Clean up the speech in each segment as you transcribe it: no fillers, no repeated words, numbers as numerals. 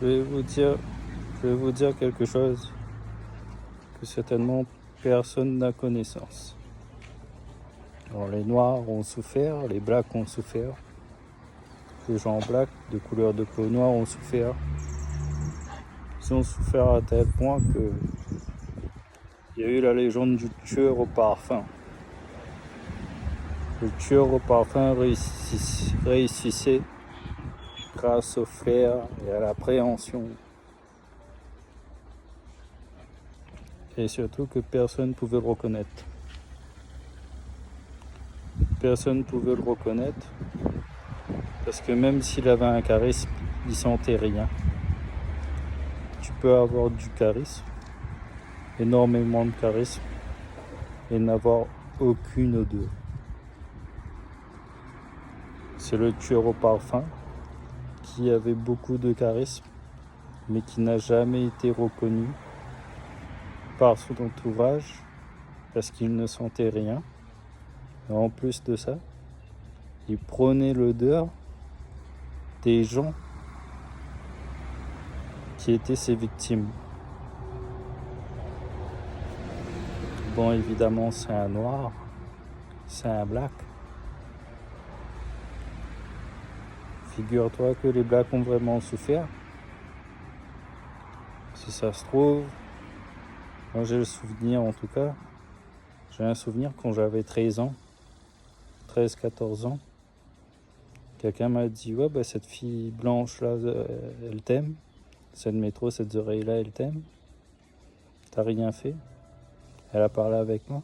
Je vais vous dire, quelque chose que certainement personne n'a connaissance. Alors, les Noirs ont souffert, les Blacks ont souffert, les gens Blacks de couleur de peau noire ont souffert. Ils ont souffert à tel point que il y a eu la légende du tueur au parfum. Le tueur au parfum réussissait grâce au flair et à l'appréhension. Et surtout que personne ne pouvait le reconnaître. Personne ne pouvait le reconnaître parce que même s'il avait un charisme, il sentait rien. Tu peux avoir du charisme, énormément de charisme, et n'avoir aucune odeur. C'est le tueur au parfum qui avait beaucoup de charisme, mais qui n'a jamais été reconnu par son entourage parce qu'il ne sentait rien. Et en plus de ça, il prenait l'odeur des gens qui étaient ses victimes. Bon, évidemment, c'est un noir, c'est un black. Figure-toi que les blacks ont vraiment souffert. Si ça se trouve, moi j'ai le souvenir en tout cas, j'ai un souvenir quand j'avais 13 ans, 13-14 ans, quelqu'un m'a dit ouais bah cette fille blanche là, elle t'aime, cette métro, cette oreille là, elle t'aime, t'as rien fait, elle a parlé avec moi,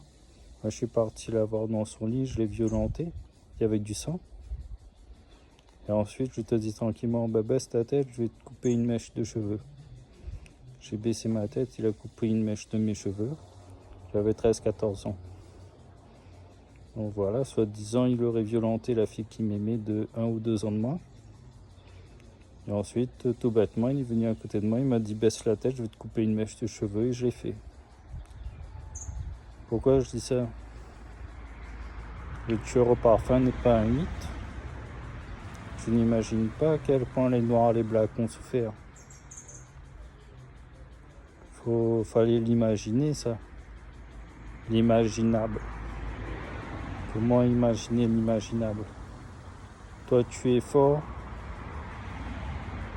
moi je suis parti la voir dans son lit, je l'ai violentée, il y avait du sang, et ensuite je te dis tranquillement bah baisse ta tête, je vais te couper une mèche de cheveux. J'ai baissé ma tête, il a coupé une mèche de mes cheveux, j'avais 13-14 ans. Donc voilà, soi-disant, il aurait violenté la fille qui m'aimait de 1 ou 2 ans de moins. Et ensuite, tout bêtement, il est venu à côté de moi, il m'a dit baisse la tête, je vais te couper une mèche de cheveux, et je l'ai fait. Pourquoi je dis ça? Le tueur au parfum n'est pas un mythe. Je n'imagine pas à quel point les Noirs et les Blacks ont souffert. Fallait l'imaginer, ça. L'imaginable. Comment imaginer l'imaginable? Toi, tu es fort,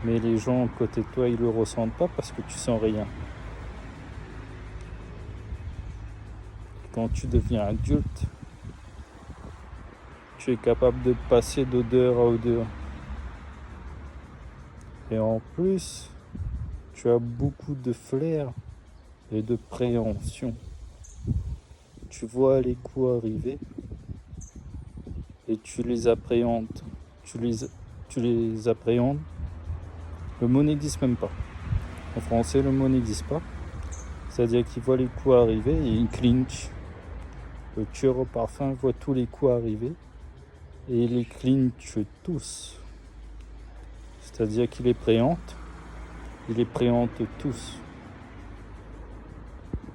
mais les gens à côté de toi, ils le ressentent pas parce que tu sens rien. Quand tu deviens adulte, tu es capable de passer d'odeur à odeur. Et en plus, tu as beaucoup de flair et de préhension. Tu vois les coups arriver et tu les appréhendes. Tu les appréhendes. Le mot n'existe même pas. En français, le mot n'existe pas. C'est-à-dire qu'il voit les coups arriver et il clinche. Le tueur au parfum voit tous les coups arriver et il les clinche tous. C'est-à-dire qu'il les préhente tous.